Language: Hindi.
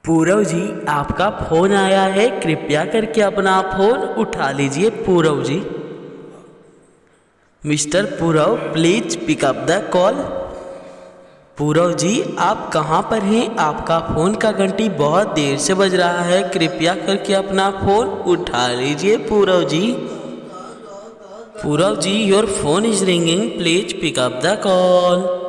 पूरव जी, आपका फोन आया है, कृपया करके अपना फोन उठा लीजिए। Poorav ji, mister Poorav, please pick up the call. Poorav ji, आप कहाँ पर हैं? आपका फ़ोन का घंटी बहुत देर से बज रहा है, कृपया करके अपना फ़ोन उठा लीजिए। Poorav ji, Poorav ji, your phone is ringing, please pick up the call.